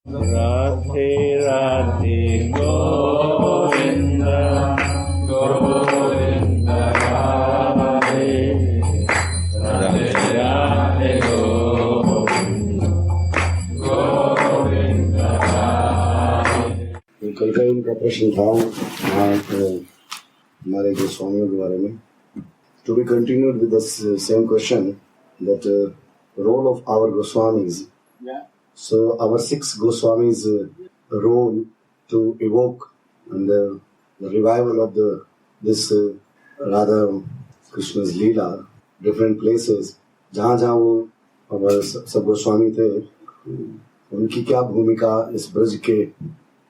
राधे राधे गोविंद गोविंद राधे राधे राधे गोविंद गोविंद राधे। कल का इनका प्रश्न था हमारे गोस्वामियों के बारे में. To be continued with the same question, that role of our Goswamis. So our 6 Goswamis' role to evoke and the revival of this Radha Krishna's Leela, different places, जहाँ जहाँ वो हमारे सब गोस्वामी थे, उनकी क्या भूमिका इस ब्रज के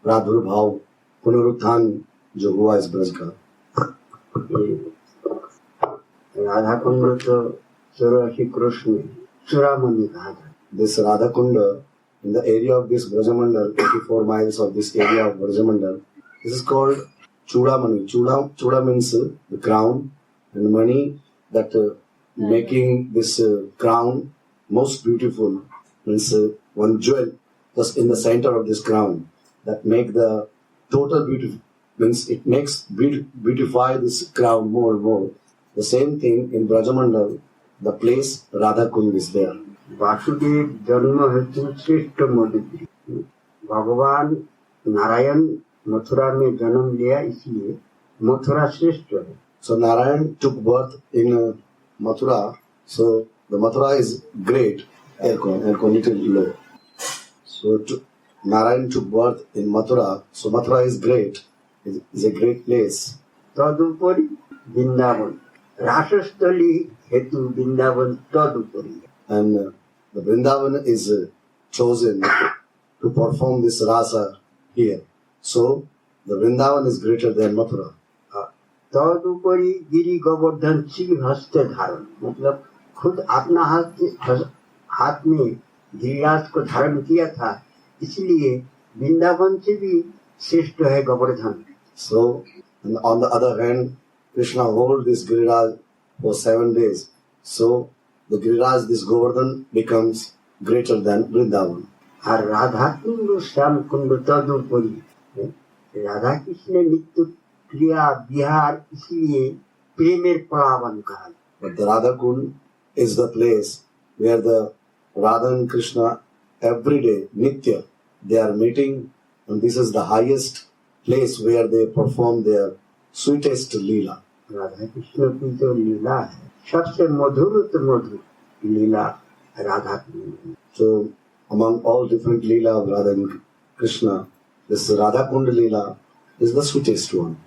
प्रादुर्भाव पुनरुत्थान जो हुआ इस ब्रज का. राधा कुंड तो 84 कृष्ण चूड़ामणि कहा था. This Radha Kunda, in the area of this Brajamandal, 84 miles of this area of Brajamandal, this is called Chudamani. Chuda means the crown, and mani, that making this crown most beautiful, means one jewel just in the center of this crown, that make the total beauty, means it makes beautify this crown more and more. The same thing in Brajamandal, the place Radha Kund is there. Vasudev जन्म हेतु श्रेष्ठ मधुपुरी. भगवान नारायण मथुरा में जन्म लिया, इसलिए मथुरा श्रेष्ठ है. So Narayan took birth in Mathura, so the Mathura is great. Aircon little low. So Narayan took birth in Mathura, so Mathura is great. Is a great place. तदुपरि वृंदावन रासस्थली हेतु वृंदावन तदुपरि. And the Vrindavan is chosen to perform this rasa here. So the Vrindavan is greater than Mathura. तदुपरि गिरि गोवर्धन शिव हस्त धारण, मतलब खुद अपना हाथ में गिरिराज को धारण किया था, इसलिए वृंदावन से भी श्रेष्ठ है Govardhan. So on the other hand, Krishna hold this Giriraj for 7 days. So the Giriraj, this Govardhan, becomes greater than Vrindavan. और राधा कुंड श्याम कुंड तदुपरि, राधा कृष्ण नित्य क्रिया विहार, इसलिए प्रेमेर पलावन कहा. But the Radha Kund is the place where the Radha and Krishna every day, Nitya, they are meeting, and this is the highest place where they perform their sweetest Leela. Radha Krishna की जो लीला है, सबसे मधुर लीला Radha Kund. So among all different Leela of Radha and Krishna, this Radha Kund Leela is the sweetest one.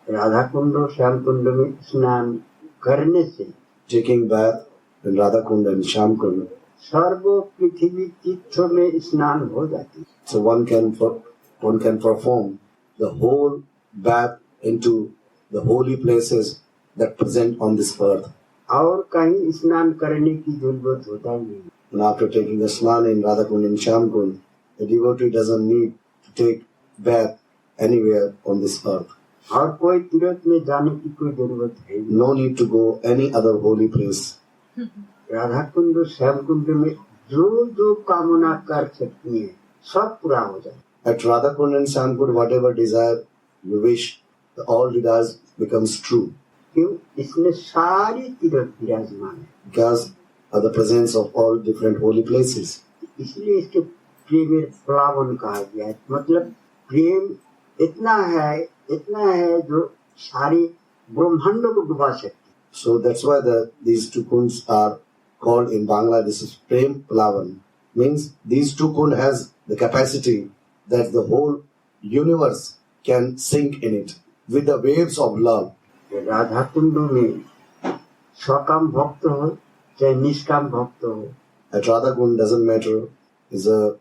Radha Kund और श्याम कुंड में स्नान करने से, taking bath in Radha Kund and Shyam Kund, सर्व पृथ्वी तीर्थों में स्नान हो जाती. So one can perform the whole bath into the holy places that present on this earth. और कहीं स्नान करने की जरूरत होता ही नहीं. And after taking the snan in Radha Kund and Shyam Kund, the devotee doesn't need to take bath anywhere on this earth. और कोई तीर्थ में जाने की कोई जरूरत है. No need to go any other holy place. Radha Kund Shyam कुंड में जो कामना कर सकती है, सब पूरा हो जाए. At Radha Kund and Shyam Kund, whatever desire you wish, all desires becomes true. क्यों? इसमें सारी तीर्थ विराजमान है. Because of the presence of all different holy places. इसलिए इसके प्रेम प्लावन कहा गया है. मतलब प्रेम इतना है जो सारे ब्रह्मांड को डुबा सकती. So that's why these 2 kunds are called in Bangla. This is Prem Plavan. Means these 2 kund has the capacity that the whole universe can sink in it with the waves of love. Radha Kund में स्वकाम भक्त हो चाहे निष्काम भक्त हो, at Radha Kund doesn't matter is a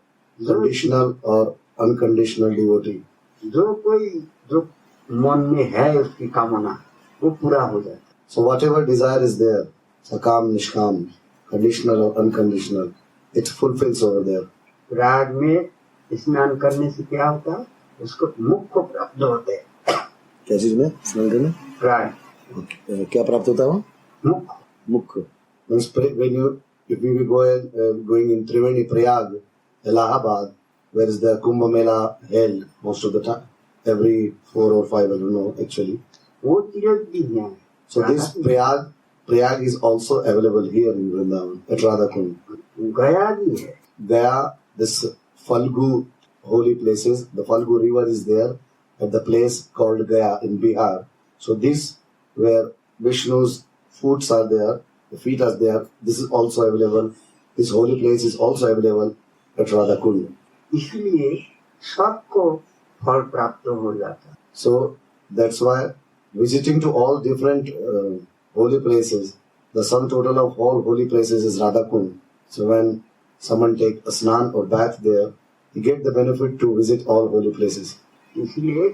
conditional or unconditional devotee. जो मन में है उसकी कामना वो पूरा हो जाए. So whatever desire is there, sakam, nishkam, conditional or unconditional, it fulfills over there. राग में स्नान करने से क्या होता है? उसको मुख को प्राप्त होते हैं. क्या चीज में स्नान करने? राग. क्या प्राप्त होता है वो? मुख. Means when you, if we were going in Triveni, Prayag, Allahabad, where is the Kumbh Mela held most of the time, every 4 or 5, I don't know actually. वो तीर्थ भी है। So this Prayag is also available here in Vrindavan at Radhakund. गया भी है। Gaya, this Falgu holy places, the Falgu river is there at the place called Gaya in Bihar. So this where Vishnu's foots are there, the feet are there, this is also available. This holy place is also available at Radhakund. इसलिए सबको फल प्राप्त हो जाता। So that's why visiting to all different holy places, the sum total of all holy places is Radhakund. So when someone take a snan or bath there, you get the benefit to visit all holy places. इसलिए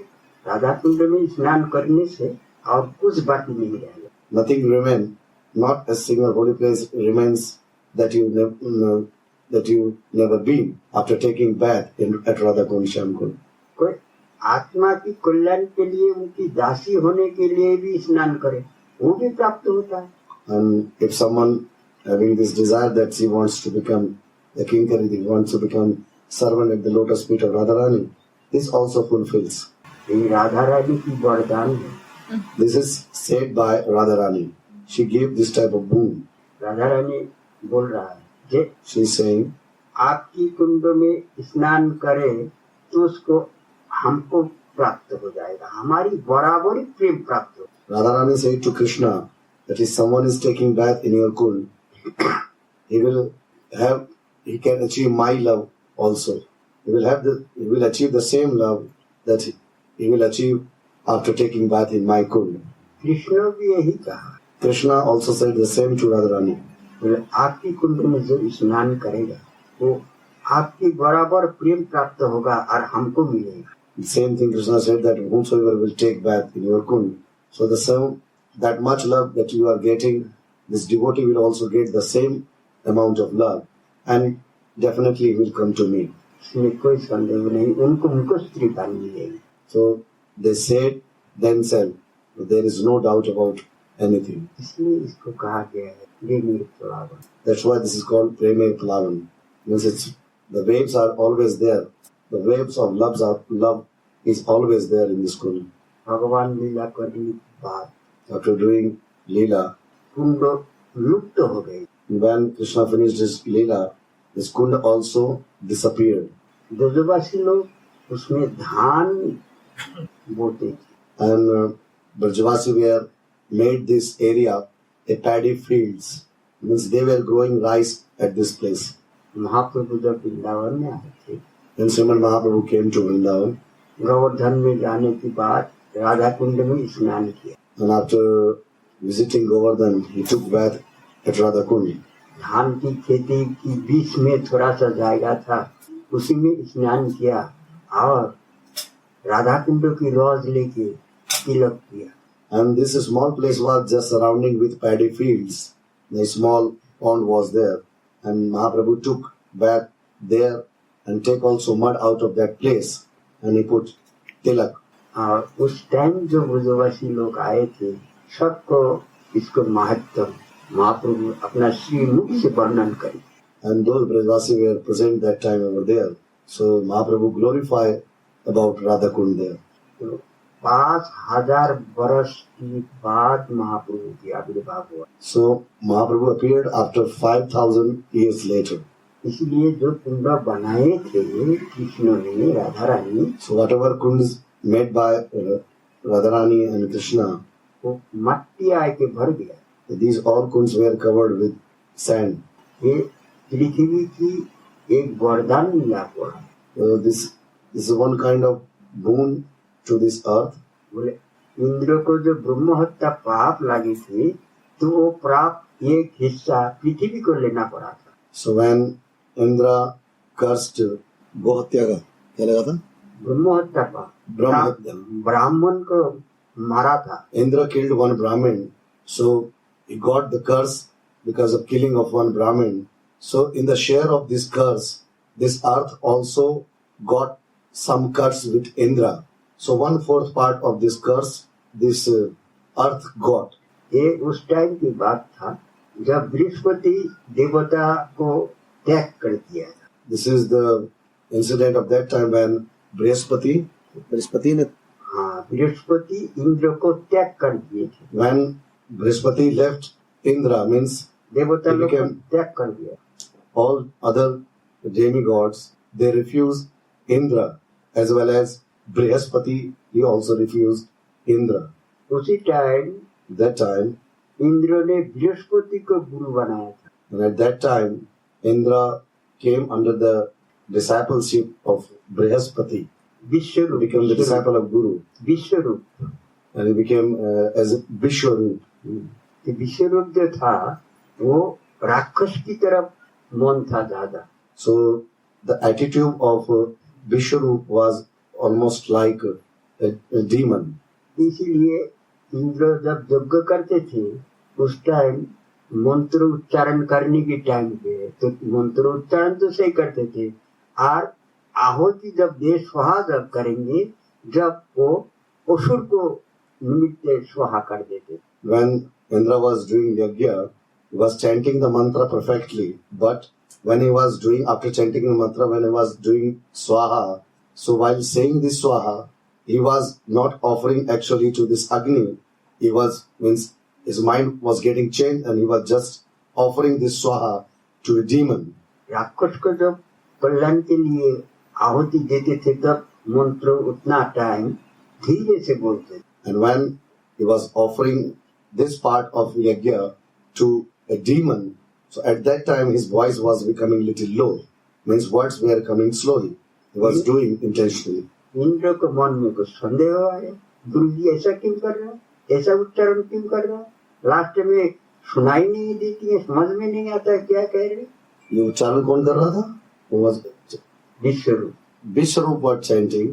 राधा कुंड में स्नान करने से और कुछ बाकी नहीं रहेगा। Nothing remain, not a single holy place remains that you never been after taking bath at Radhakund Shyamkund. कोई आत्मा की कल्याण के लिए उनकी दासी होने के लिए भी स्नान करे, वो भी प्राप्त होता है। And if someone having this desire that he wants to become a kinkari, he wants to become servant at the lotus feet of Radharani, this also fulfills. ये राधा रानी की वरदान है। This is said by Radharani. She gave this type of boon. Radha Rani बोल रहा है, जे She is saying, आपकी कुंड में स्नान करे तो उसको हमको प्राप्त हो जाएगा, हमारी बराबरी प्रेम प्राप्त हो। Radharani said to Krishna that if someone is taking bath in your kund, he can achieve my love also. He will achieve the same love that he will achieve after taking bath in my kund. Krishna भी यही कहा, Krishna also said the same to Radharani. बोले आपकी कुंड में जो स्नान करेगा वो आपकी बराबर प्रेम प्राप्त होगा और हमको मिलेगा। The same thing Krishna said that whomsoever will take bath in your kund, so the same, that much love that you are getting, this devotee will also get the same amount of love and definitely will come to me. इसमें कोई संदेह नहीं, उनको स्त्री पान मिलेगी। So they said themselves, there is no doubt about anything. इसलिए इसको कहा गया है प्रेम प्लावन। That's why this is called Preme Plavan. Means the waves are always there. The waves of love is always there in this kund. भगवान लीला करने के बाद After doing Leela, कुंड लुप्त हो गई। when Krishna finished his Leela, this kund also disappeared. ब्रजवासी लोग उसमें धान बोते थे। And Brajavasi were made this area a paddy fields. Means they were growing rice at this place. महाप्रभु जब वृंदावन में आए थे, When Srimad Mahaprabhu came to Vrindavan, Govardhan में जाने के बाद राधा कुंड में स्नान किया। and after visiting Govardhan, he took bath at Radhakund. धान की खेती की बीच में थोड़ा सा जाएगा था, उसी में स्नान किया और राधा कुंड की रौज लेके तिलक किया। And this small place was just surrounding with paddy fields. The small pond was there, and Mahaprabhu took bath there and take also mud out of that place, and he put tilak. और उस time जो ब्रजवासी लोग आए थे, सबको इसको महत्व महाप्रभु अपना श्रीमुख से वर्णन करे। And those Brajavasi were present that time over there. So Mahaprabhu glorified about Radhakund there. तो 5000 वर्ष के बाद महाप्रभु की आविर्भाव हुआ। So Mahaprabhu appeared after 5,000 years later. इसलिए जो कुंड बनाए थे कृष्ण ने, Radha Rani, So whatever kunds made by Radharani and Krishna, वो मट्टी आके भर गया। these all kunds were covered with sand. ये पृथ्वी की एक वरदान मिला हुआ। This is one kind of boon to this earth. बोले इंद्र को जो ब्रह्म हत्या पाप लगी थी, तो वो पाप एक हिस्सा पृथ्वी को लेना पड़ा था। So when Indra cursed Gohatya का क्या लगा था? ब्रह्म हत्या पाप, ब्राह्मण को मारा था। Indra killed one Brahmin, so he got the curse because of killing of one Brahmin. So in the share of this curse, this earth also got some curse with Indra. So 1/4 part of this curse, this earth got. ये उस time की बात था जब बृहस्पति देवता को त्याग कर दिया था। This is the incident of that time when Brihaspati ne, हाँ, बृहस्पति इंद्र को त्याग कर दिए थे, when Brihaspati left Indra, means देवता he लोग को became त्याग कर दिया। all other demigods, they refused Indra, as well as Brihaspati, he also refused Indra. उसी टाइम That time, इंद्र ने बृहस्पति को गुरु बनाया था। and at that time, Indra came under the discipleship of Brihaspati. He Vishwarup became the disciple of Guru, Vishwarup and he became as Vishwarup. कि विश्वरूप जो था वो राक्षस की तरफ मन था ज्यादा। So the attitude of Vishwarup was almost like a demon. इसीलिए इंद्र जब यज्ञ करते थे उस टाइम मंत्र उच्चारण करने के टाइम पे तो मंत्र उच्चारण तो सही करते थे, और आहुति जब दे स्वाहा जब करेंगे जब वो असुर को निमित्त स्वाहा कर देते। When Indra was doing yajna, he was chanting the mantra perfectly. But when he was doing, after chanting the mantra, when he was doing swaha, so while saying this swaha, he was not offering actually to this Agni. He was, means his mind was getting changed and he was just offering this swaha to a demon. राक्षस को जब कल्याण के लिए आहुति देते थे तब मंत्र उतना टाइम धीरे से बोलते थे। And when he was offering this part of yajna to a demon, so at that time his voice was becoming little low, means words were coming slowly. He was doing intentionally. Indra को मन में कुछ संदेह आया, गुरु जी ऐसा क्यों कर रहा है, ऐसा उच्चारण क्यों कर रहा है, लास्ट में सुनाई नहीं देती है, समझ में नहीं आता है क्या कह रहे। ये उच्चारण कौन कर रहा था? Who was Vishwarup Vishwarup was chanting.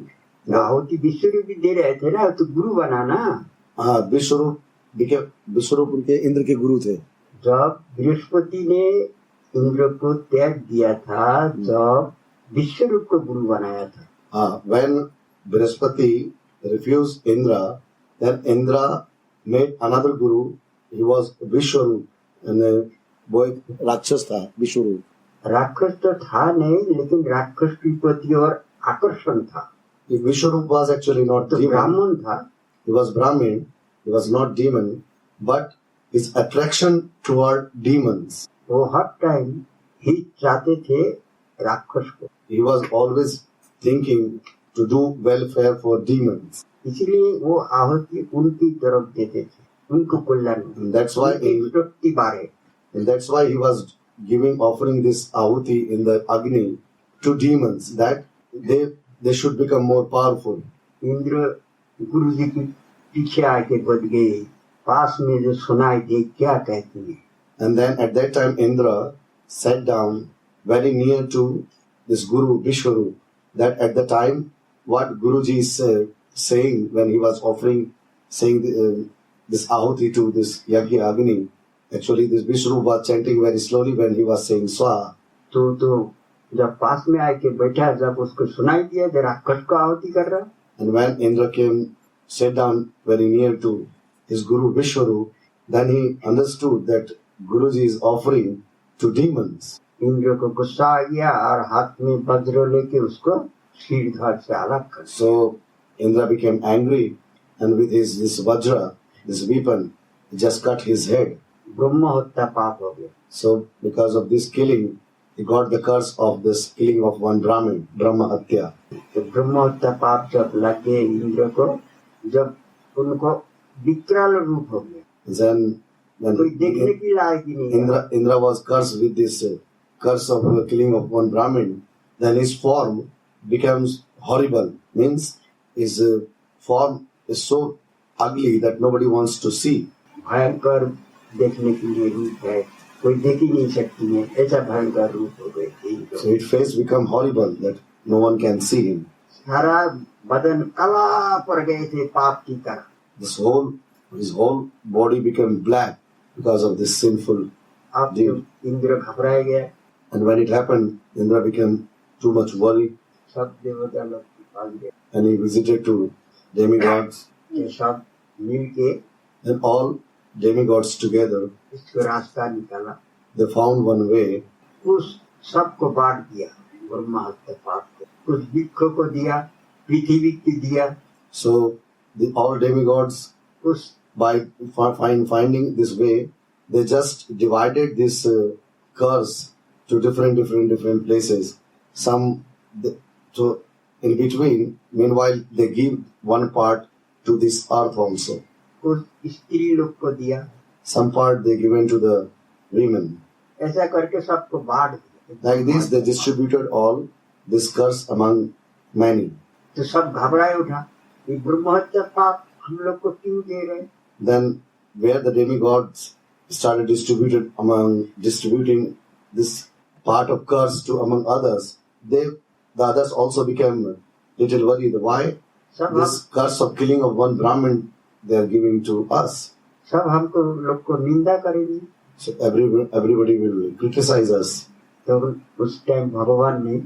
आहुति विश्वरूप भी दे रहे थे ना, तो गुरु बनाना। हाँ, विश्वरूप उनके इंद्र के गुरु थे। जब बृहस्पति ने इंद्र को त्याग दिया था जब विश्वरूप को गुरु बनाया था। हाँ, when Brihaspati refused Indra, then Indra made another guru. He was Vishwarup, and वो एक राक्षस था विश्वरूप। राक्षस तो था नहीं, लेकिन राक्षस की प्रति और आकर्षण था। Vishwarup was actually not तो demon. ब्राह्मण था, He was Brahmin. He was not demon, but his attraction toward demons. वो हर टाइम ही चाहते थे राक्षस को, He was always thinking to do welfare for demons. इसलिए वो आहुति उनकी तरफ देते थे, उनको कल्याण And that's why प्रति बारे। And that's why he was offering this ahuti in the Agni to demons, that they should become more powerful. Indra गुरु जी के पीछे आके बच गए, पास में जो सुनाई दे क्या कहती है। And then at that time Indra sat down very near to this Guru Vishwarup, that at the time what Guruji is saying when he was saying this ahuti to this Yagya Agni, actually this Vishwarup was chanting very slowly when he was saying Swaha. तो जब पास में आके बैठा, जब उसको सुनाई दिया जरा राक्षस को आहुति कर रहा, And when Indra came, sat down very near to his Guru Vishwarup, then he understood that Guruji is offering to demons. Indra को गुस्सा आ गया और हाथ में वज्र लेके उसको सिर धड़ से अलग कर। So Indra became angry, and with this vajra, this weapon, he just cut his head. ब्रह्म हत्या पाप हो गया। So because of this killing, he got the curse of this killing of one Brahmin, Brahma Hatya. तो ब्रह्म हत्या पाप जब लगे इंद्र को, जब उनको विकराल रूप हो गया, Then when कोई देखने की लायक ही नहीं है। Indra was cursed with this curse of killing of one Brahmin, then his form becomes horrible. Means his form is so ugly that nobody wants to see. भयंकर देखने के लिए रूप है, कोई देख ही नहीं सकती है, ऐसा भयंकर रूप हो गए। So his face become horrible that no one can see him. सारा बदन काला पड़ गए थे पाप की तरह। His whole body became black because of this sinful अब deed. इंद्र घबराए गया, And when it happened, Indra became too much worried, सब देवता लोग के पास गए, and he visited to demigods, ये सब मिल के and all demigods together, इसको रास्ता निकाला, they found one way. उस सबको बांट दिया ब्रह्म हत्या पाप को। कुछ वृक्षों को दिया, पृथ्वी को दिया। So the all demigods, उस by finding this way, they just divided this curse to different places. So in between, meanwhile, they give one part to this earth also. कुछ स्त्री लोग को दिया। Some part they given to the women. ऐसा करके सबको बांट दिया। Like this, they distributed all this curse among many. तो सब घबराए उठा, ये ब्रह्म हत्या पाप हम लोग को क्यों दे रहे? Then where the demigods started distributing this part of curse to among others, the others also became little worried. Why सब this curse of killing of one Brahmin they are giving to us? सब हमको लोग को निंदा करेंगे। So everybody will criticize us. तो उस time भगवान ने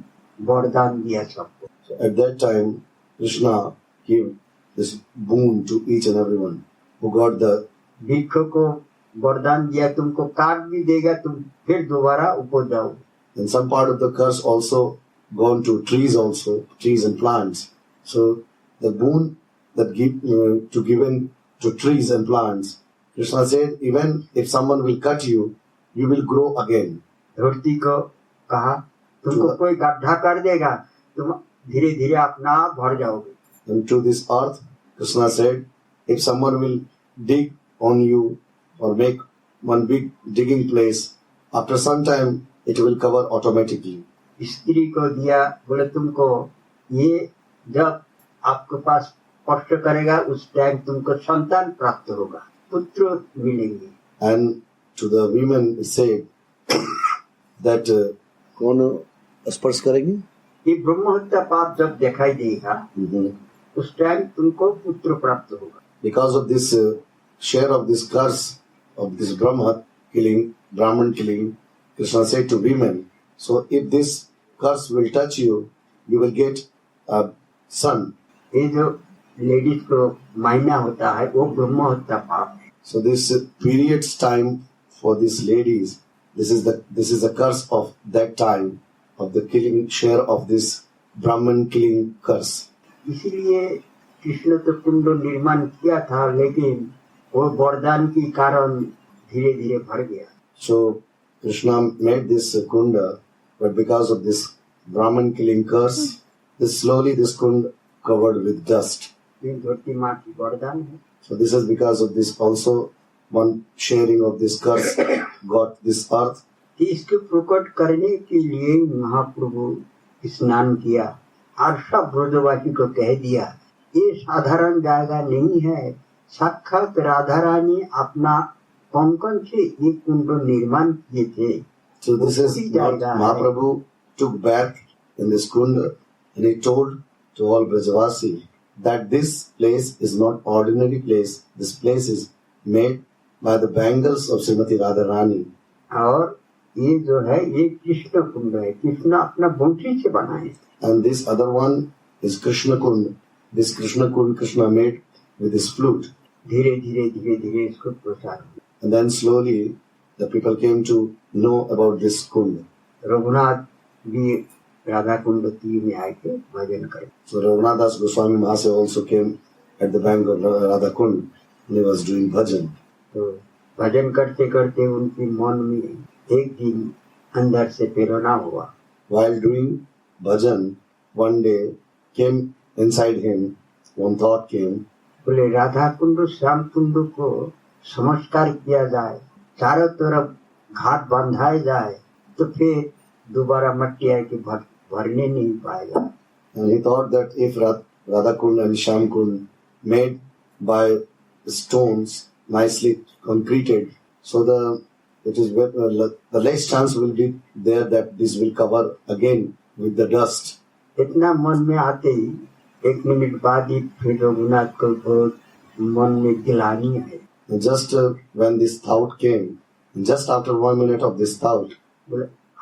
वरदान दिया सबको। So at that time, Krishna gave this boon to each and everyone who got the. वृक्ष को वरदान दिया, तुमको काट भी देगा, तुम फिर दोबारा उपज जाओ। And some part of the curse also gone to trees and plants. So the boon that given to trees and plants, Krishna said, even if someone will cut you, you will grow again. धरती को कहा, तुमको कोई गड्ढा कर देगा, तुम धीरे धीरे अपना आप भर जाओगे। And to this earth, Krishna said, if someone will dig on you or make one big digging place, after some time it will cover automatically. स्त्री को दिया, बोले तुमको ये जब आपके पास स्पर्श करेगा उस टाइम तुमको संतान प्राप्त होगा, पुत्र मिलेंगे। And to the women it said that कौन स्पर्श करेंगे? ये ब्रह्म हत्या पाप जब दिखाई देगा उस टाइम तुमको पुत्र प्राप्त होगा। Because of this share of this curse of this Brahman killing, Krishna said to women, so if this curse will touch you, you will get a son. ये जो लेडीज को महीना होता है वो ब्रह्म हत्या पाप है। So this period's time for these ladies, this is the curse of that time of the killing share of this Brahman killing curse. इसलिए कृष्ण तो कुंड निर्माण किया था, लेकिन वो वरदान के कारण धीरे धीरे भर गया। So Krishna made this kunda, but because of this Brahman killing curse, slowly this kunda covered with dust. ये धरती माँ की वरदान है। So this is because of this also one sharing of this curse got this earth. इसको प्रकट करने के लिए महाप्रभु स्नान किया और सब ब्रजवासी को कह दिया, ये साधारण जायगा नहीं है, साक्षात राधा रानी अपना कंकन से ये कुंड निर्माण किए थे। So this is what Mahaprabhu took back in this kunda, and he told to all Brajavasi that this place is not ordinary place. This place is made by the bangles of Srimati Radharani. और ये जो है ये कृष्ण कुंड है, कृष्ण अपना बंशी से बनाए। And this other one is Krishna Kund. This Krishna Kund Krishna made with his flute. धीरे धीरे धीरे धीरे इसको प्रचार हुआ। And then slowly the people came to know about this kund. Raghunath भी राधा कुंड तीर में आए थे भजन कर। So Raghunath Das Goswami Mahasaya also came at the bank of Radha Kund and he was doing bhajan. तो भजन करते करते उनके मन में एक दिन अंदर से प्रेरणा हुआ। While doing bhajan, one day came inside him, one thought came, बोले राधा कुंड श्याम कुंड को संस्कार किया जाए, चारों तरफ घाट बंधाए जाए, तो फिर दोबारा मट्टी आके भरने नहीं पाएगा। and he thought that if Radha Kund and Shyam Kund made by stones nicely concreted, so the less chance will be there that this will cover again with the dust. इतना मन में आते ही एक मिनट बाद ही फिर रघुनाथ को बहुत मन में गिलानी है। And just when this thought came, just after 1 minute of this thought,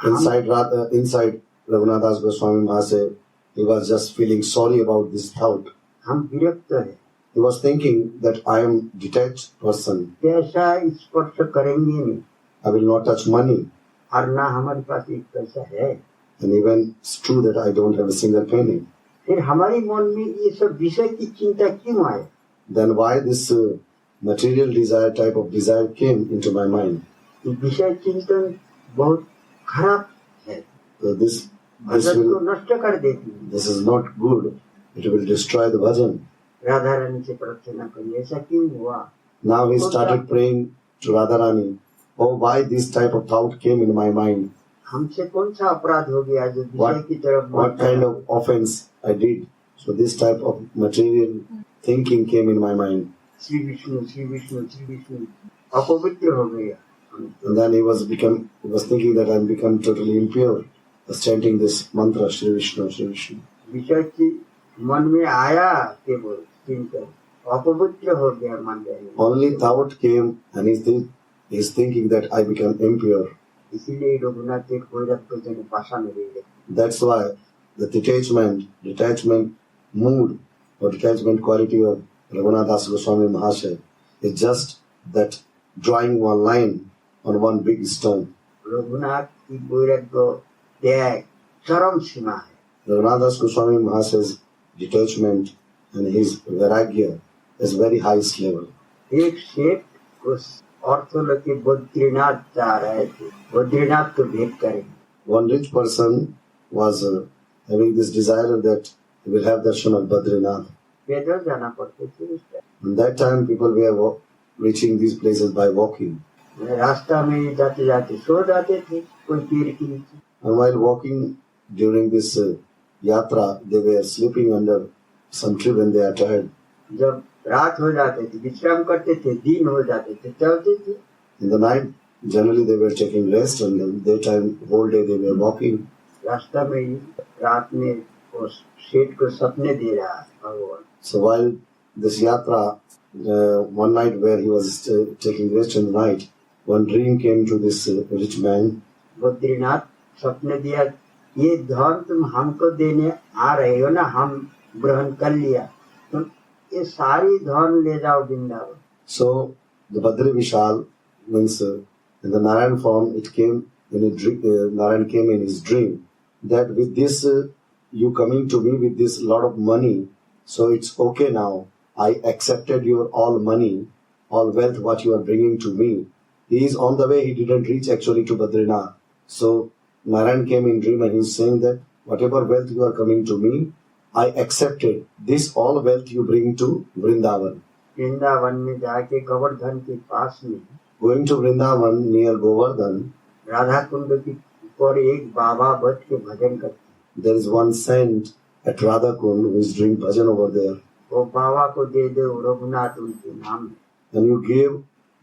inside Raghunath Das Goswami Mahasaya, he was just feeling sorry about this thought. हम विरक्त है, He was thinking that I am detached person. पैसा स्पर्श करेंगे नहीं I will not touch money. और ना हमारे पास एक पैसा है। and even it's true that I don't have a single penny. फिर हमारी मन में ये सब विषय की चिंता क्यों आए? Then why this material desire type of desire came into my mind? ये विषय चिंतन बहुत खराब है, So this भजन को will, नष्ट कर देती है। this is not good. It will destroy the bhajan. Radha Rani से प्रार्थना करिए, ऐसा क्यों हुआ? Now he started praying to Radharani. Oh, why this type of thought came in my mind? हमसे कौन सा अपराध हो गया जो विषय की तरफ What kind of offense I did? So this type of material thinking came in my mind. Shri Vishnu Shri Vishnu Shri Vishnu अपवित्र हो गया। And then he was thinking that I'm become totally impure, chanting this mantra, Shri Vishnu, Shri Vishnu. विषय की मन में आया केवल चिंतन, अपवित्र हो गया मन में। Only thought came and he's thinking that I become impure. इसीलिए रघुनाथ एक वैराग्य जन भाषा में रह गए। That's why the detachment mood or detachment quality of Raghunath Das Goswami Mahasaya is just that drawing one line on one big stone. Raghunath की वैराग्य त्याग चरम सीमा है। Raghunath Das Goswami Mahasaya's detachment and his vairagya is very highest level. एक सेठ उस ऑर्थोल के बद्रीनाथ जा रहे थे, बद्रीनाथ को भेंट करेंगे। One rich person was having this desire that he will have darshan of Badrinath. पैदल जाना पड़ते थे उस time. In that time, people were reaching these places by walking. रास्ता में जाते जाते सो जाते थे कोई पेड़ के नीचे। And while walking during this yatra, they were sleeping under some tree when they are tired. जब रात हो जाते थे विश्राम करते थे, दिन हो जाते थे चलते थे। In the night, generally they were taking rest, and in the daytime, whole day they were walking. रास्ता में ही रात में उस सेठ को सपने दे रहा है भगवान। So while this yatra, one night where he was taking rest in the night, one dream came to this rich man. Badrinath सपने दिया, ये धन तुम हमको देने आ रहे हो ना, हम ग्रहण कर लिया, तुम ये सारी धन ले जाओ Vrindavan. So the Badri Vishal means in the Narayan form, it came in a dream. Narayan came in his dream that with this you coming to me with this lot of money, so it's okay now. I accepted your all money, all wealth what you are bringing to me. He is on the way. He didn't reach actually to Badrinath. So Narayan came in dream and he's saying that whatever wealth you are coming to me, I accepted this all wealth you bring to Vrindavan. Vrindavan में जाके गोवर्धन के पास में Going to Vrindavan near Govardhan, Radha Kund की ऊपर एक बाबा बैठ के भजन करते। there is one saint at Radha Kund who is doing bhajan over there. वो बाबा को दे दो रघुनाथ उनके नाम है। And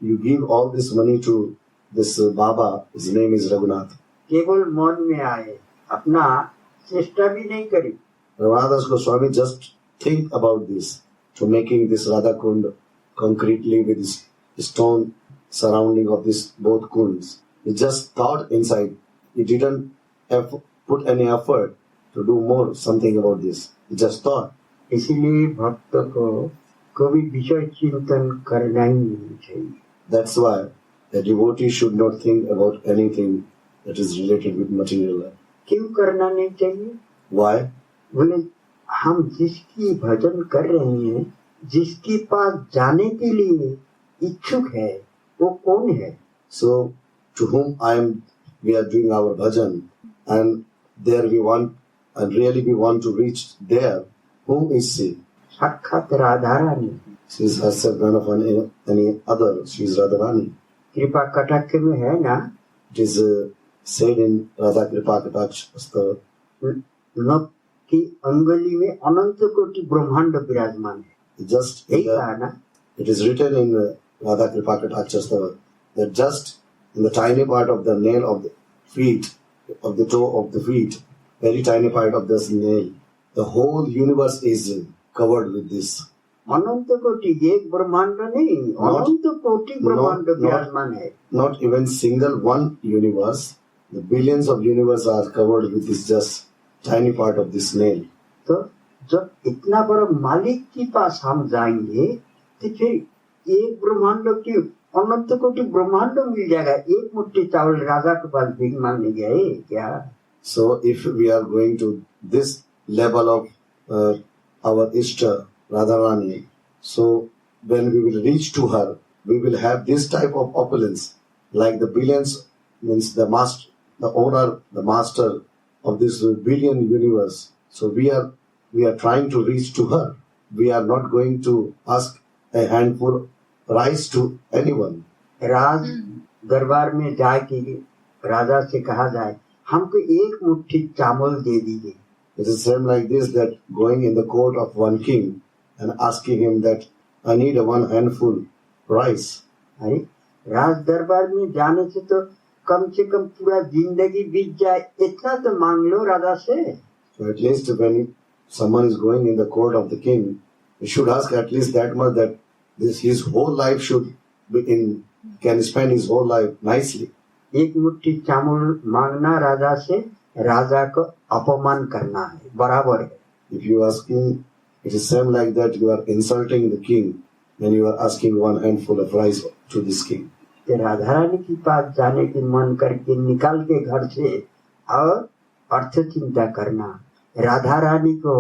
you give all this money to this Baba. His name is Raghunath. केवल मन में आए, अपना चेष्टा भी नहीं करी। Raghunath Goswami just think about this, to making this Radha Kund concretely with this stone surrounding of this both kunds. He just thought inside. He didn't put any effort to do more something about this. He just thought. इसीलिए भक्त को कभी विषय चिंतन करना ही नहीं चाहिए। That's why a devotee should not think about anything that is related with material life. क्यों करना नहीं चाहिए? Why? बोले हम जिसकी भजन कर रहे हैं, जिसके पास जाने के लिए इच्छुक है, वो कौन है? So to whom we are doing our bhajan, and there we want, and really we want to reach there. Whom is she? साक्षात Radha Rani. She is herself none of any other. She is Radharani. कृपा कटाक्ष में है ना, It is said in Radha Kripa Kataksh. नख की अंगुली में अनंत कोटि ब्रह्मांड विराजमान है। Just यही कहा ना, it is written in Radha Kripa Kataksh that just in the tiny part of the nail of the feet, of the toe of the feet, very tiny part of this nail, the whole universe is covered with this. अनंत कोटि, एक ब्रह्मांड नहीं, अनंत कोटि ब्रह्मांड विराजमान है। Not even single one universe. The billions of universe are covered with this just tiny part of this nail. तो जब इतना बड़ा मालिक के पास हम जाएंगे तो फिर एक ब्रह्मांड की अनंत कोटि ब्रह्मांड मिल जाएगा। एक मुट्ठी चावल राजा के पास भीख मांगने गए क्या? So if we are going to this level of our Ishta Radharani, so when we will reach to her, we will have this type of opulence, like the billions, means the master, the owner, the master of this billion universe. So we are trying to reach to her. We are not going to ask a handful rice to anyone. राज दरबार में जाके राजा से कहा जाए हमको एक मुट्ठी चावल दे दीजिए. It is same like this, that going in the court of one king and asking him that I need one handful rice. अरे राज दरबार में जाने से तो कम से कम पूरा जिंदगी बीत जाए इतना तो मांग लो राजा से. So at least when someone is going in the court of the king, he should ask at least that much, that his whole life should be can spend his whole life nicely. एक मुट्ठी चावल मांगना राजा से राजा को अपमान करना है, बराबर है. If you are asking, it is same like that, you are insulting the king when you are asking one handful of rice to this king. कि राधा रानी के पास जाने की मन करके निकाल के घर से और अर्थ चिंता करना, राधा रानी को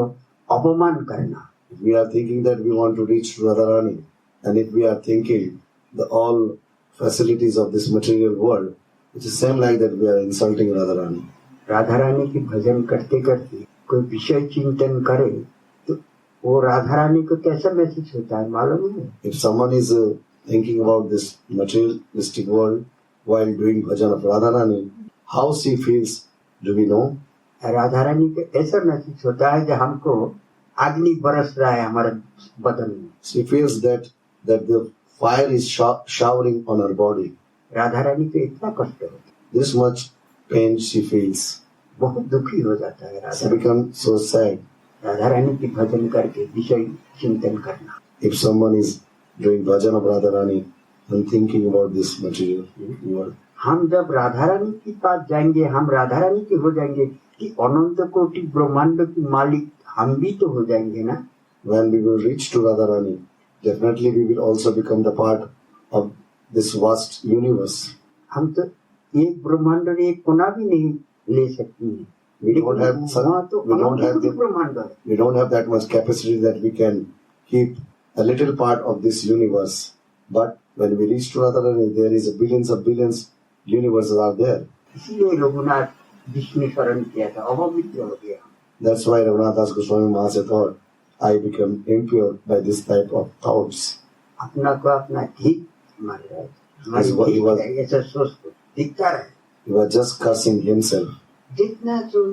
अपमान करना. If we are thinking that we want to reach to Radharani, and if we are thinking the all facilities of this material world, it is same like that we are insulting Radharani. Radha Rani की भजन करते करते कोई विषय चिंतन करे तो वो राधा रानी को कैसा महसूस होता है मालूम है? If someone is thinking about this materialistic world while doing bhajan of Radharani, how she feels, do we know? Radha Rani को ऐसा महसूस होता है कि हमको अग्नि बरस रहा है हमारे बदन में. She feels that the fire is showering on her body. Radha Rani को इतना कष्ट होता है, This much pain she feels. बहुत दुखी हो जाता है She Radha. becomes so sad. Radha Rani की भजन करके विषय चिंतन करना. If someone is doing bhajan of Radharani and thinking about this material world, हम जब राधा रानी के पास जाएंगे हम राधा रानी के हो जाएंगे कि अनंत कोटि ब्रह्मांड की मालिक हम भी तो हो जाएंगे ना. when we will reach to Radharani, definitely we will also become the part of this vast universe. हम तो एक ब्रह्मांड में एक कोना भी नहीं ले सकते हैं. We don't have वहाँ तो we don't अनंत have कोटि the, ब्रह्मांड है. we don't have that much capacity that we can keep a little part of this universe. But when we reach to Radharani, there is billions universes are there. इसलिए रघुनाथ विष्णु शरण किया था, अपवित्र हो गया. That's why Raghunath Das Goswami Maharaj thought, I become impure by this type of thoughts. अपना को अपना ठीक मान रहा है, हमारी Yes, what he ठीक was- है, ऐसा सोच को दिखता रहे. He was just cursing himself. जितना जो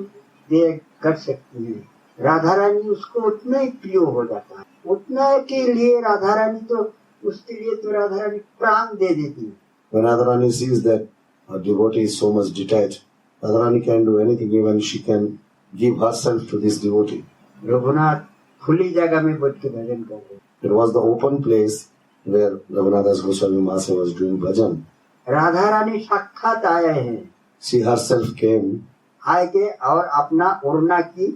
देह कर सकती है राधा रानी उसको उतना ही प्रिय हो जाता है. उतना के लिए राधा रानी तो उसके लिए तो राधा रानी प्राण दे देती है. When Radharani sees that a devotee is so much detached, Radharani can do anything, even she can give herself to this devotee. Raghunath खुली जगह में बैठ के भजन कर रहे. It was the open place where Raghunath Das Goswami Maharaj was doing bhajan. Radha Rani साक्षात आए हैं, She herself came आए के और अपना ओढ़ना की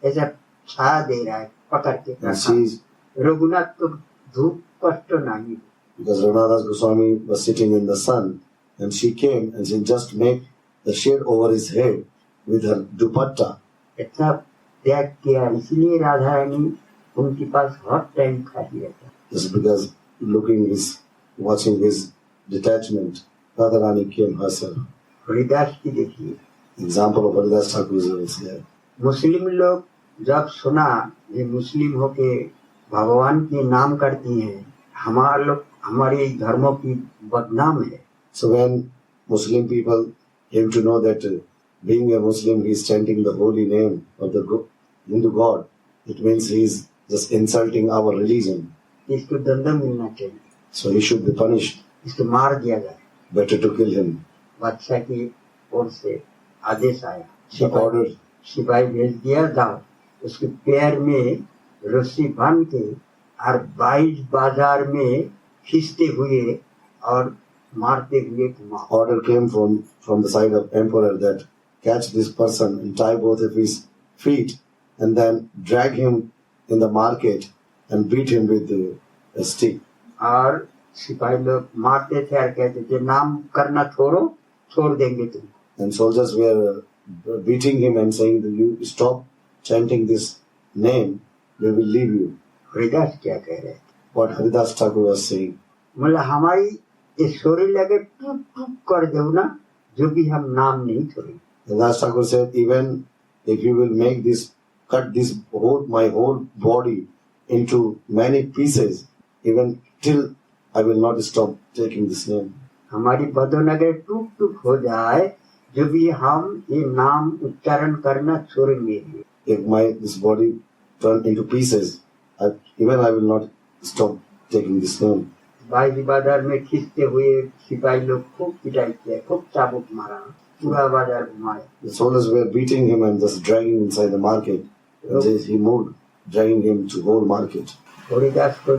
ऐसा छाया दे रहा है पकड़ के. and she, रघुनाथ को धूप कष्ट नहीं. because Raghunath Das Goswami was sitting in the sun, and she came and she just made the shade over his head with her dupatta. इतना त्याग किया, इसलिए राधा रानी उनके पास हर टाइम खाली रहता. Just because watching his detachment, Radharani came herself. Haridas की देखिए, Example of Haridas Thakur is there. मुस्लिम लोग जब सुना ये मुस्लिम होके भगवान के नाम करती हैं, हमारे धर्मों की बदनाम है. So when Muslim people came to know that being a Muslim, he is chanting the holy name of the Hindu God, it means he is just insulting our religion. इसको दंड मिलना चाहिए, So he should be punished. इसको मार दिया जाए. Better to kill him. बादशाह की ओर से आदेश आया, The order, सिपाही भेज दिया, जाओ उसके पैर में रस्सी बांध के और 22 बाजार में खींचते हुए और मारते हुए घुमाओ. order came from the side of emperor that catch this person and tie both of his feet and then drag him in the market and beat him with a stick. और सिपाही लोग मारते थे और कहते थे नाम करना छोड़ो, छोड़ देंगे तुम. And soldiers were beating him and saying that you stop chanting this name, we will leave you. Haridas क्या कह रहे थे? What Haridas Thakur was saying. मतलब हमारी ये शरीर लगे टूट टूट कर दो ना, जो भी हम नाम नहीं छोड़ेंगे. Haridas Thakur said, even if you will make this, cut this my whole body into many pieces, even till I will not stop taking this name. हमारी बदन अगर टूट टूट हो जाए, जो भी हम ये नाम उच्चारण करना छोड़ेंगे. If this body turn into pieces, even I will not stop taking this name. By बाजार में खींचते हुए सिपाही लोग खूब पिटाई किया, खूब चाबुक मारा, पूरा बाजार घुमाया. The soldiers were beating him and just dragging inside the market. And he moved, dragging him to whole market. Haridas को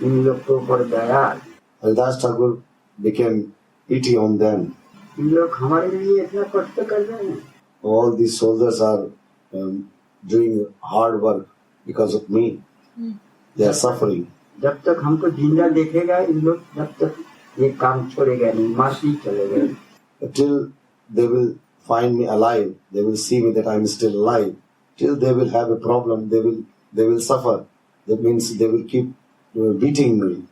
इन लोग को ऊपर दया. Haridas Thakur became pity on them. इन लोग हमारे लिए इतना कष्ट कर रहे हैं. All these soldiers are doing hard work because of me. They are suffering. जब तक हमको जिंदा देखेगा इन लोग, जब तक ये काम छोड़ेगा नहीं, मारती चलेगा. Till they will find me alive, they will see me that I am still alive. Till they will have a problem, they will suffer. That means they will keep beating me.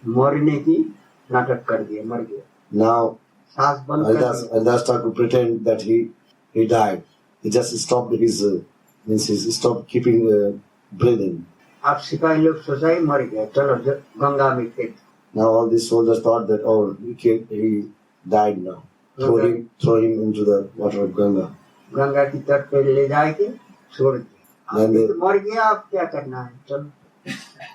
मरने की नाटक कर दिया, मर गया. Now सांस बंद कर दिया. Haridas Thakur pretend that he died. He just stopped his he stopped keeping breathing. आप सिपाही लोग सोचा ही मर गया, चलो गंगा में फेंक. Now all these soldiers thought that he died now. Throw him into the water of Ganga. Ganga की तट पे ले जाके छोड़ दिया. तो मर गया, आप क्या करना है, चलो.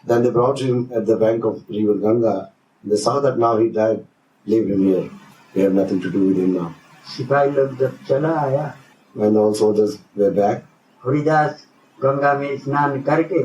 Then they brought him at the bank of river Ganga. They saw that now he died. Leave him here. We have nothing to do with him now. सिपाही लोग जब चला आया, When all soldiers were back, Haridas Ganga में स्नान करके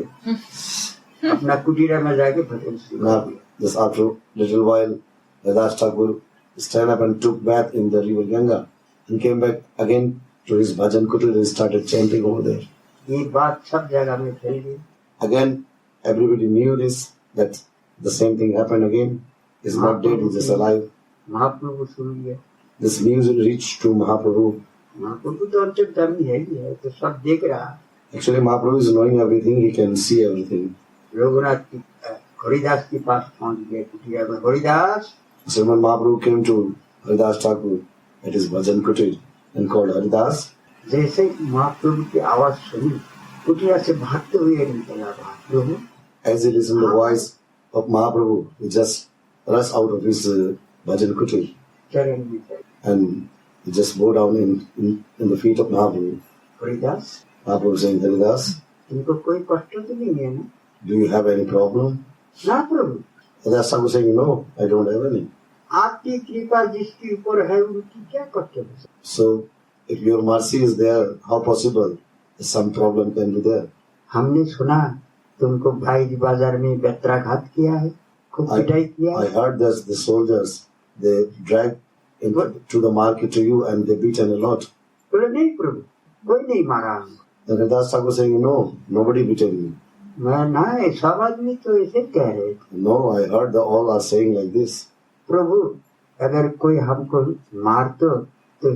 अपना कुटीरा में जाके भजन शुरू now किया. just after little while, Haridas Thakur stand up and took bath in the river Ganga and came back again to his bhajan kutir and started chanting over there. ये बात सब जगह में फैल गई. Again, everybody knew this, that the same thing happened again. He's not dead, he's just alive. महाप्रभु सुन लिया. This news reached to Mahaprabhu. महाप्रभु तो अंतर्यामी है ही है, तो सब देख रहा. Actually, Mahaprabhu is knowing everything, he can see everything. Raghunath की हरिदास के पास पहुंच गए कुटिया में. Haridas, So when Mahaprabhu came to Haridas Thakur at his bhajan kutir and called Haridas, जैसे महाप्रभु की आवाज सुनी, कुटिया से भागते हुए निकला. महाप्रभु, as he listened to the voice of Mahaprabhu, he just rushed out of his bhajan kutir चरण में चढ़. and he just bowed down in the feet of Mahaprabhu. Haridas, Mahaprabhu saying, Haridas, तुमको कोई कष्ट तो नहीं है ना? do you have any problem? ना प्रभु, Haridas Thakur saying, no, I don't have any. आपकी कृपा जिसके ऊपर है उनकी क्या कष्ट है? So, if your mercy is there, how possible some problem can be there? हमने सुना तुमको भाई बाजार में बेत्राघात किया है, खूब पिटाई किया I है. heard that the soldiers, they dragged to the market to you and they beaten a lot. बोले नहीं प्रभु, कोई नहीं मारा हमको. And Haridas Thakur saying, no, nobody beaten me. मैं ना, सब आदमी तो ऐसे कह रहे थे. No, I heard that all are saying like this. प्रभु, अगर कोई हमको मारतो तो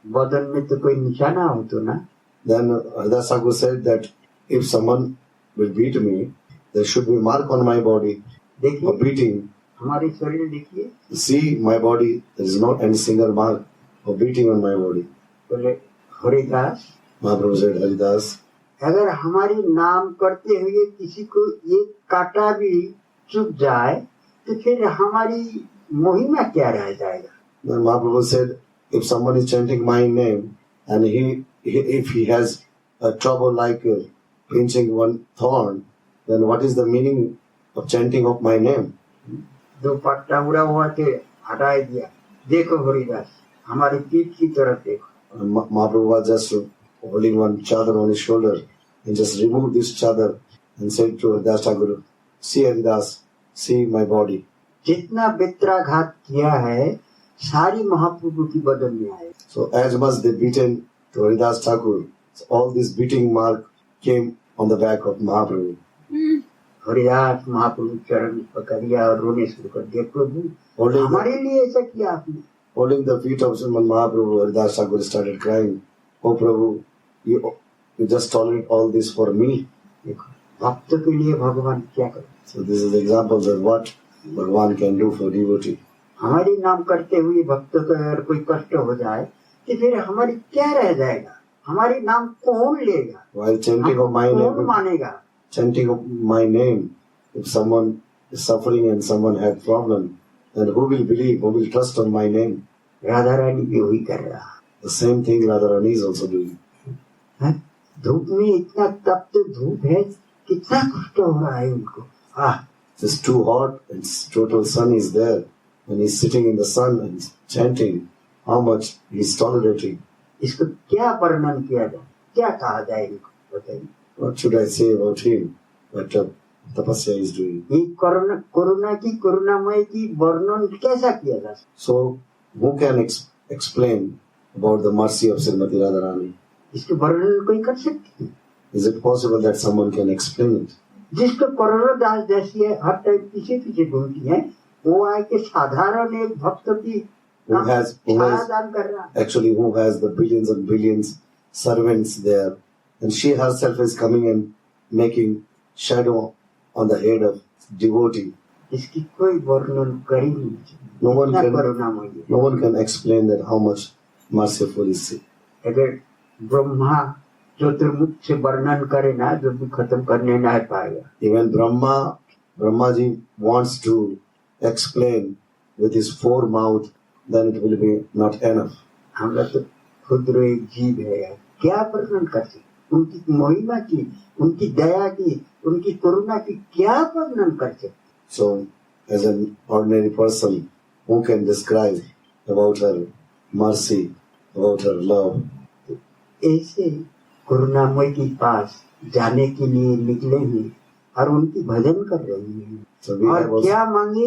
बदन में तो कोई निशाना हो तो ना. Then Haridas Thakur said that if someone will beat me, there should be a mark on my body of देखिए beating. हमारी शरीर देखिए. See my body, there is not any single mark of beating on my body. बोले Haridas, Mahaprabhu said, Haridas, अगर हमारी नाम करते हुए किसी को एक कांटा भी चुभ जाए तो फिर हमारी महिमा क्या रह जाएगा. then Mahaprabhu said, if someone is chanting my name and if he has a trouble like pinching one thorn, then what is the meaning of chanting of my name? दो पट्टा उड़ा हुआ थे, हटा दिया. देखो हरिदास, हमारी पीठ की तरफ देखो. And Mahaprabhu was just holding one chadar on his shoulder and just removed this chadar and said to Haridas Thakur, see Haridas, see my body. जितना बेत्राघात किया है सारी महाप्रभु की बदन में आए. So as much they beaten to Haridas Thakur, so all this beating mark came on the back of Mahaprabhu. Haridas महाप्रभु चरण पकड़िया और रोने शुरू कर दिया. प्रभु, हमारे लिए ऐसा किया आपने. Holding the feet of Sriman Mahaprabhu, Haridas Thakur started crying. oh Prabhu, you just tolerate all this for me. देखो भक्त के लिए भगवान क्या करे. So this is the example that what Bhagavan can do for devotee. हमारी नाम करते हुए भक्त को अगर कोई कष्ट हो जाए तो फिर हमारी क्या रह जाएगा. हमारी नाम कौन लेगा. While chanting of my कौन name, मानेगा. chanting of my name, if someone is suffering and someone had problem, then who will believe, who will trust on my name? Radha Rani भी वही कर रहा. The same thing Radharani is also doing. है? धूप में इतना तप्त धूप है, कितना कष्ट हो रहा है उनको. It's too hot and total sun is there. When he's sitting in the sun and chanting, how much he's tolerating. इसको क्या वर्णन किया जाए, क्या कहा जाए इनको बताइए. What should I say about him? What tapasya is doing. ये कोरोना की कोरोनामय की वर्णन कैसा किया जा सकता. So who can explain about the mercy of Srimati Radharani? इसके वर्णन कोई कर सकते हैं. Is it possible that someone can explain it? जिसको कोरोना दास जैसी है हर टाइम पीछे पीछे घूमती है, वो आए के साधारण एक भक्त की दान कर रहा है. Actually, who has the billions and billions servants there, and she herself is coming and making shadow on the head of devotee. इसकी कोई वर्णन कर ही नहीं. No one can explain that how much merciful is she. अगर ब्रह्मा चतुर्मुख से वर्णन करे ना जो भी खत्म करने ना पाएगा. Even Brahma ji wants to explain with his four mouth, then it will be not enough. हम लोग तो क्षुद्र एक जीव है यार, क्या वर्णन कर सकते. उनकी महिमा की, उनकी दया की, उनकी करुणा की क्या वर्णन कर सकते. So, as an ordinary person, who can describe about her mercy, about her love? ऐसे करुणामय के पास जाने के लिए निकले हैं और उनकी भजन कर रही हैं. So we और have also, क्या मांगे,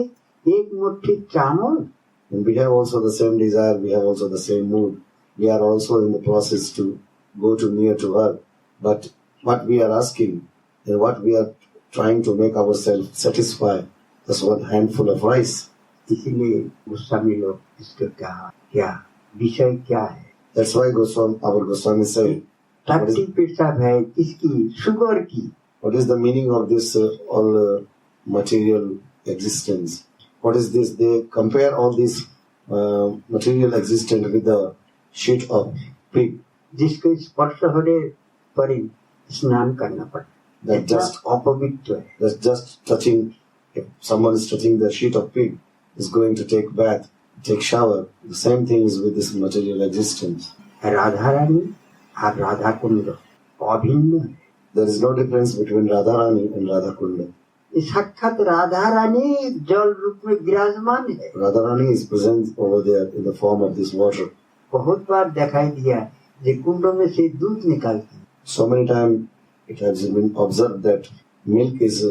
एक मुट्ठी चावल. and we have also the same desire, we have also the same mood. We are also in the process to go to near to her. But what we are asking and what we are trying to make ourselves satisfy is one handful of rice. इसलिए गोस्वामी लोग इसका क्या विषय क्या है. That's why our Goswami said, टट्टी पेशाब है किसकी, शुगर की. what is the meaning of this all material existence? What is this? They compare all this material existence with the sheet of pig. जिसको स्पर्श होने पर ही स्नान करना पड़ता. That just अपवित्र है. That's just touching. If someone is touching the sheet of pig, is going to take bath, take shower. The same thing is with this material existence. Radha Rani और राधा कुंड अभिन्न है. There is no difference between Radharani and Radha Kunda. साक्षात राधा रानी जल रूप में विराजमान है. Radharani is present over there in the form of this water. बहुत बार दिखाई दिया जो कुंडों में से दूध निकालती. So many times it has been observed that milk is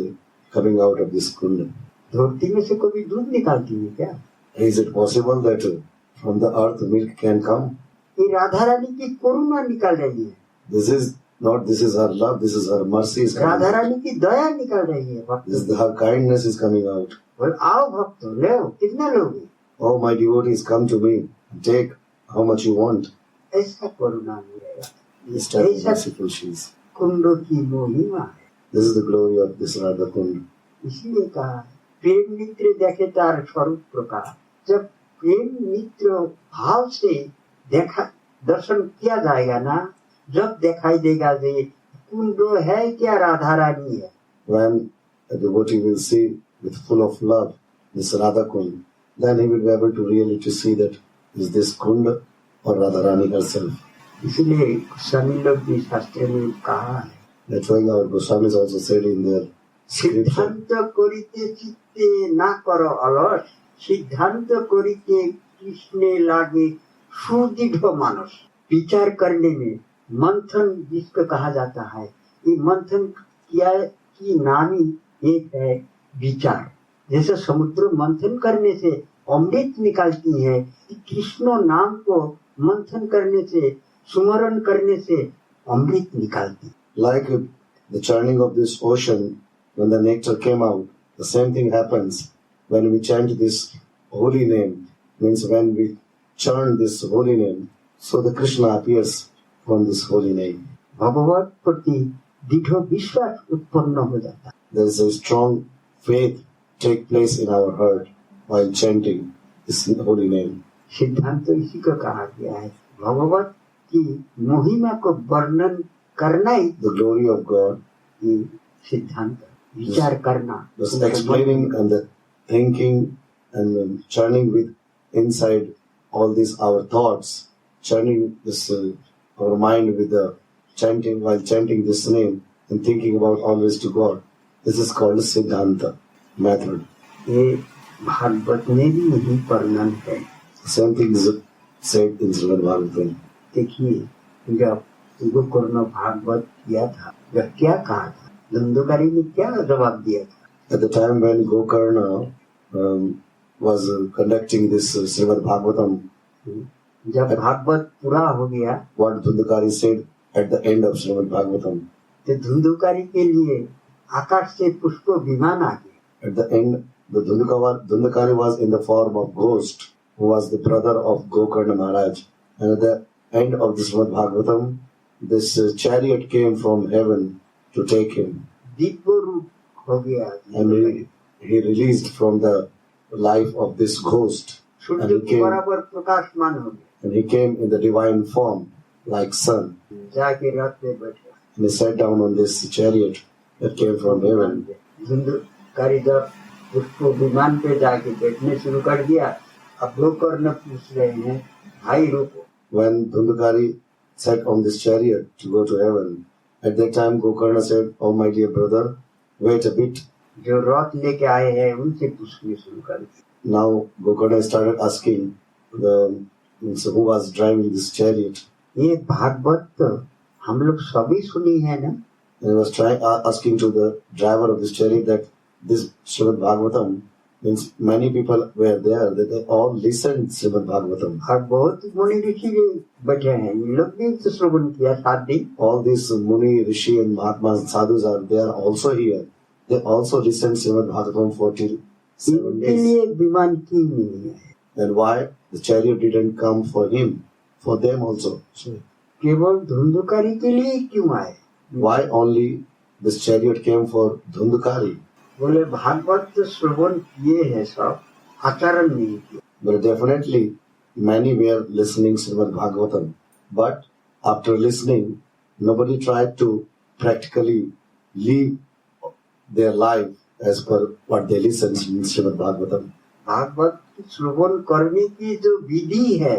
coming out of this kunda. धरती में से कभी दूध निकालती है क्या? Is it possible that from the earth milk can come? ये राधा रानी की करुणा निकाल रही है. This is her love, this is her mercy is coming Radha out. रानी की दया निकाल रही है. भक्त Her kindness is coming out. बोल आओ भक्त ले, कितना लोगे. Oh, my devotees, come to me, take how much you want. ऐसा करुणा मिलेगा. This type of ऐसा merciful she is. कुंडों की महिमा है. This is the glory of this Radha Kund. इसलिए कहा प्रेम मित्र देखे तार स्वरूप प्रकार. जब प्रेम मित्र भाव से देखा दर्शन किया जाएगा ना, जब दिखाई देगा जे कुंडो है क्या राधा रानी है. When a devotee will see with full of love this Radha Kund, then he will be able to really to see that is this Kund or Radharani herself. इसलिए सभी लोग भी शास्त्र में कहा है. That's why our Goswamis also said in their scripture, सिद्धांत करिते चित्ते ना करो अलस, सिद्धांत करिते कृष्णे लागे सुदृढ़ मानस. विचार करने में मंथन जिसको कहा जाता है, ये मंथन किया की नामी एक है विचार. जैसे समुद्र मंथन करने से अमृत निकालती है, कृष्ण नाम को मंथन करने से, सुमरण करने से अमृत निकालती. like the churning of this ocean when the nectar came out, the same thing happens when we chant this holy name, means when we churn this holy name, so the Krishna appears upon this holy name. भगवत प्रति दृढ़ विश्वास उत्पन्न हो जाता है। There is a strong faith take place in our heart while chanting this holy name. सिद्धांत तो इसी को कहा गया है, भगवत की महिमा को वर्णन करना ही The glory of God, ये सिद्धांत, विचार करना, just explaining and the thinking and churning with inside all these our thoughts, churning this our mind with the chanting while chanting this name and thinking about always to God. This is called Siddhanta method. ये भागवत में भी यही वर्णन है। Same thing is said in Srimad Bhagavatam. देखिए जब गोकर्ण भागवत किया था, जब क्या कहा था, धुंधुकारी ने क्या जवाब दिया था? At the time when Gokarna was conducting this Srimad Bhagavatam, जब भागवत पूरा हो गया what Dhundukari said at the end of Srimad Bhagavatam, तो धुंधुकारी के लिए आकाश से पुष्प विमान आ गया। at the end, the Dhundukari was in the form of ghost, who was the brother of Gokarna Maharaj. And at the end of the Srimad Bhagavatam, this chariot came from heaven to take him. Divya रूप हो गया, And he released from the life of this ghost. Surya And he के came, बराबर प्रकाशमान हो गया। and he came in the divine form, like sun. जाके रथ में बैठे, And he sat down on this chariot that came from heaven. Dhundhukari जब पुष्प विमान पे जाके बैठने शुरू कर दिया, अब गोकर्ण पूछ रहे हैं, भाई रुको, When Dhundukari sat on this chariot to go to heaven, at that time Gokarna said, "Oh my dear brother, wait a bit." जो रथ लेके आए हैं उनसे पूछने शुरू कर दिया। Now Gokarna started asking who was driving this chariot. ये भागवत तो हम लोग सभी सुनी है ना, And he was asking to the driver of this chariot that this Srimad Bhagavatam means many people were there, that they all listened Srimad Bhagavatam. और बहुत मुनि ऋषि भी बैठे हैं, इन लोग भी तो श्रवण किया 7 दिन। All these Muni, Rishi and Mahatmas and Sadhus are there also here. They also listened Srimad Bhagavatam for 7 इनके days. लिए विमान क्यों नहीं है? Then why the chariot didn't come for him, for them also? So केवल धुंधुकारी के लिए क्यों आए? why only this chariot came for Dhundukari? बोले भागवत तो श्रवण किए हैं सब, आचरण नहीं किया। But definitely many were listening Srimad Bhagavatam. But after listening, nobody tried to practically live their life as per what they listened in Srimad Bhagavatam. Bhagavat श्रवण करने की जो विधि है,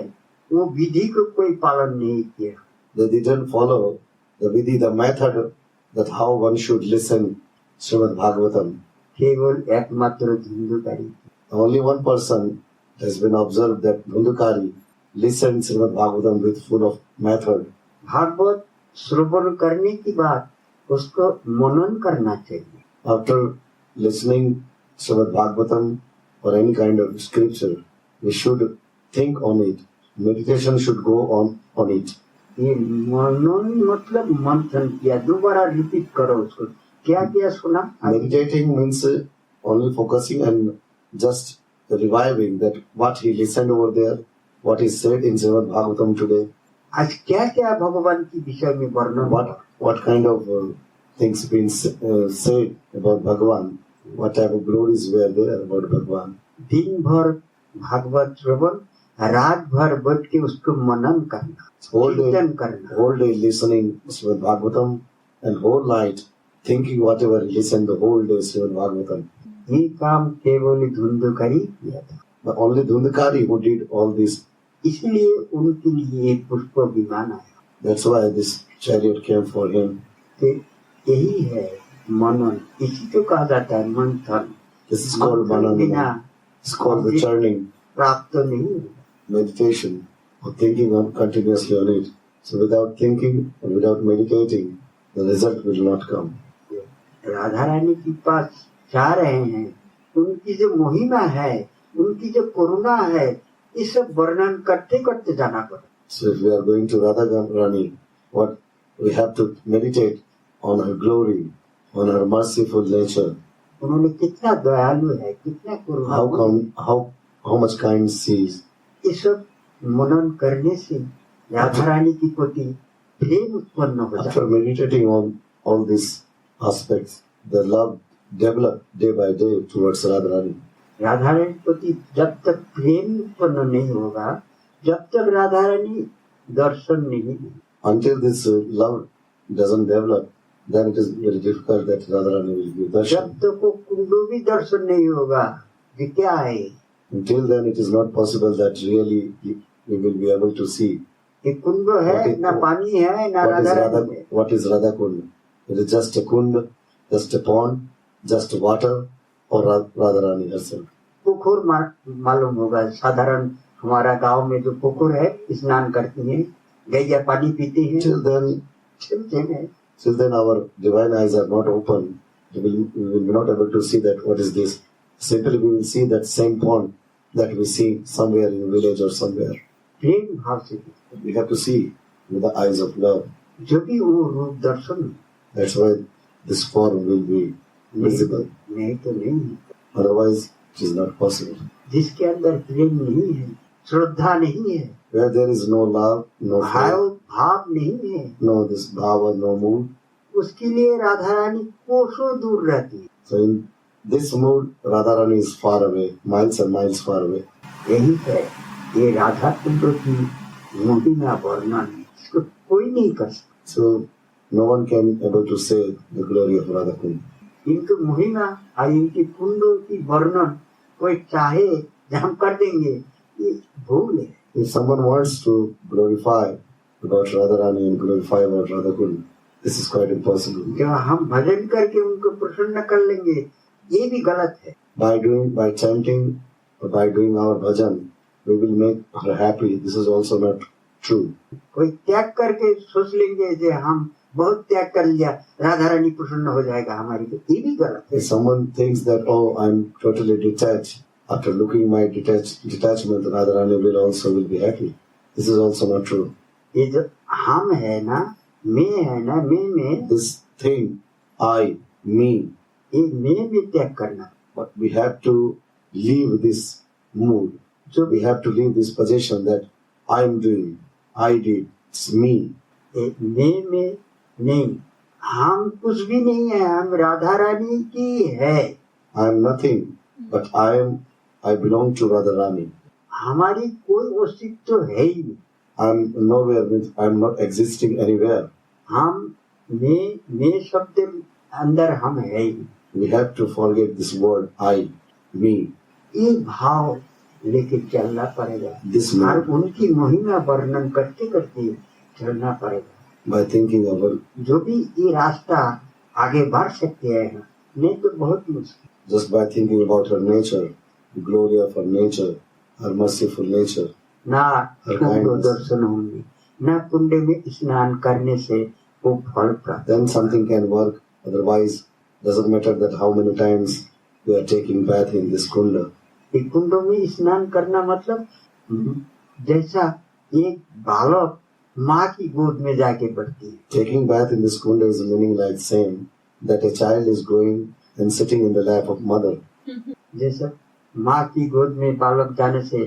वो विधि को कोई पालन नहीं किया। They didn't follow the vidhi, the method that how one should listen Srimad Bhagavatam. केवल एकमात्र Dhundhukari. Only one person has been observed that Dhundukari listened Srimad Bhagavatam with full of method. Bhagavat श्रवण करने के बाद उसको मनन करना चाहिए। After listening Srimad Bhagavatam or any kind of scripture, we should think on it. Meditation should go on it. ये मनन मतलब मंथन किया, दोबारा रिपीट करो उसको, क्या क्या सुना। Meditating means only focusing and just reviving that what he listened over there, what is said in Srimad Bhagavatam today, आज क्या क्या भगवान के विषय में वर्णन हुआ। what kind of things been said about Bhagavan, what type of glories were there about Bhagavan. दिन भर भागवत श्रवण, रात भर बैठ के उसको मनन करना, चिंतन करना। Whole day listening Srimad Bhagavatam and whole night thinking whatever he listened the whole day Srimad Bhagavatam. ये काम केवल धुंधुकारी किया था, But only Dhundukari who did all this. इसलिए उनके लिए पुष्प विमान आया। That's why this chariot came for him. तो यही है मनन, इसी को कहा जाता है मंथन। This is called मंथन बिना Manana. It's called the churning, प्राप्त नहीं होगा। meditation, or thinking on continuously on it. So without thinking or without meditating, the result will not come. Radha Rani के पास जा रहे हैं, उनकी जो महिमा है, उनकी जो करुणा है, ये सब वर्णन करते करते जाना पड़ेगा। So if we are going to Radha Rani, what we have to meditate on her glory, on her merciful nature. उन्होंने कितना दयालु है, कितना करुणा, How much kind she is. ये सब मनन करने से राधा रानी की प्रति प्रेम उत्पन्न हो जाता After meditating on all these aspects, the love developed day by day towards Radharani. Radha Rani के प्रति जब तक प्रेम उत्पन्न नहीं होगा, जब तक राधा रानी दर्शन नहीं देगी। Until this love doesn't develop, then it is very difficult that Radharani will give जब darshan. तक वो कुंडो भी दर्शन नहीं होगा, ये क्या है? Until then, it is not possible that really we will be able to see ये कुंडो है, What is- ना पानी है, ना what is राधा Radha, रानी है। what is Radha Kund. It is just a kund, just a pond, just water, or Radharani herself. पोखर मालूम होगा, साधारण हमारा गांव में जो पोखर है, स्नान करती हैं, गैया पानी पीती हैं, चलते हैं। Till then our divine eyes are not open. We will be not able to see that what is this. Simply we will see that same pond that we see somewhere in a village or somewhere. प्रेम भाव से We have to see with the eyes of love. जो भी वो रूप दर्शन That's why this form will be visible. नहीं तो नहीं, Otherwise, it is not possible. जिसके अंदर प्रेम नहीं है, श्रद्धा नहीं है, Where there is no love, no भाव faith, भाव नहीं है, no this bhava, no mood. उसके लिए राधा रानी कोसों दूर रहती है। So in this mood, Radharani is far away, miles and miles far away. यही है ये राधा कुंड की महिमा वर्णन, इसको कोई नहीं कर सकता। So no one can able to say the glory of Radha Kund. इनकी महिमा और इनकी कुंडों की वर्णन कोई चाहे हम कर देंगे, ये भूल है। If someone wants to glorify about Radharani and glorify about Radha Kund, this is quite impossible. जब हम भजन करके उनको प्रसन्न कर लेंगे, ये भी गलत है। By chanting or by doing our bhajan, we will make her happy. This is also not true. कोई त्याग करके सोच लेंगे कि हम बहुत त्याग कर लिया, राधा रानी प्रसन्न हो जाएगा हमारी, तो ये भी गलत है। If someone thinks that, oh, I'm totally detached, after looking my detachment, Radharani will be happy. This is also not true. ये जो हम है ना, मैं है ना, मैं में This thing, I, me, ये मैं में त्याग करना, but we have to leave this mood. जो We have to leave this position that I'm doing, I did, it's me. ये मैं में नहीं, हम कुछ भी नहीं है, हम राधा रानी की है। I'm nothing, but I belong to Radharani. हमारी कोई अस्तित्व है ही नहीं। I'm nowhere, I'm not existing anywhere. हम मैं शब्द अंदर हम है ही नहीं। We have to forget this word, I, me. ये भाव लेके चलना पड़ेगा, This और mood, उनकी महिमा वर्णन करते करते चलना पड़ेगा। by thinking about, जो भी ये रास्ता आगे बढ़ सकते हैं, नहीं तो बहुत मुश्किल। just by thinking about her nature, the glory of her nature, her merciful nature. ना Her कुंड kindness. दर्शन होंगे, ना कुंड में स्नान करने से वो फल प्राप्त। Then something can work. Otherwise, doesn't matter that how many times we are taking bath in this kunda. ये कुंडों में स्नान करना मतलब जैसा एक बालक माँ की गोद में जाके बढ़ती है, Taking bath in this kunda is meaning like saying that a child is going and sitting in the lap of mother. जैसा माँ की गोद में बालक जाने से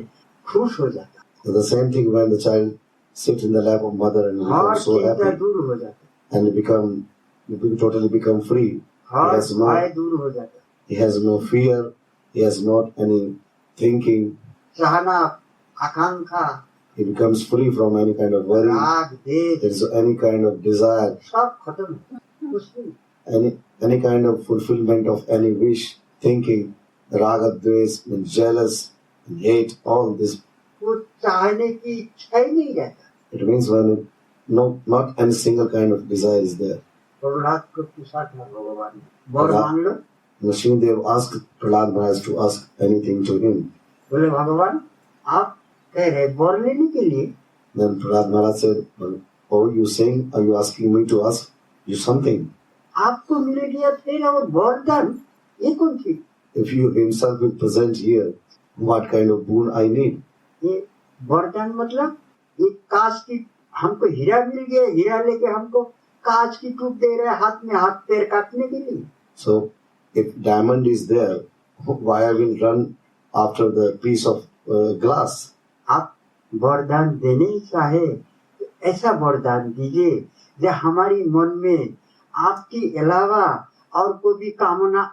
खुश हो जाता है, So the same thing when the child sits in the lap of mother and her becomes so चिंता happy दूर हो जाता and totally become free. है, हर He has no, भय दूर हो जाता है, he has no fear. He has not any thinking. चाहना आकांक्षा He becomes free from any kind of worry. राग देश There is any kind of desire, सब खत्म है, कुछ नहीं। any kind of fulfillment of any wish, thinking, raga, dvesh, and jealous, and hate, all this. वो चाहने की इच्छा ही नहीं रहता। It means when not any single kind of desire is there. Prahlad को पूछा था भगवान ने, वर मांग लो। Nrsimhadev asked Prahlad Maharaj to ask anything to him. बोले भगवान आप कह रहे वर लेने के लिए, Then Prahlad Maharaj said, well, oh, are you asking me to ask you something? आपको मिल गया फिर और वरदान ये कौन थी? If you himself will present here, what kind of boon I need? ये वरदान मतलब ये कांच की, हमको हीरा मिल गया, हीरा लेके हमको कांच की टूट दे रहे हाथ में, हाथ पैर काटने के लिए। So, if diamond is there, why I will run after the piece of glass? आप वरदान देने ही चाहे तो ऐसा वरदान दीजिए जो हमारी मन में आपके अलावा और कोई भी कामना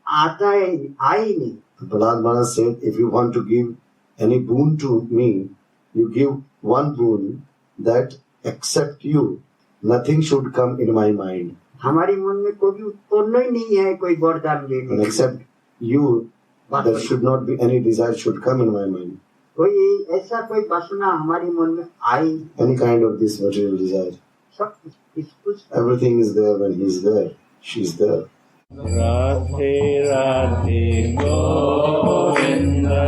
आता है आए नहीं. Prahlad Maharaj said, if you want to give any boon to me, you give one boon that except you, nothing should come in my mind. हमारी मन में कोई भी उत्पन्न ही नहीं है कोई वरदान And लेने की. except you, there should not be any desire should come in my mind. कोई ऐसा कोई वासना हमारी मन में आई Any kind of this material desire. सब कुछ Everything is there when he is there. She is there. Radhe Radhe Govinda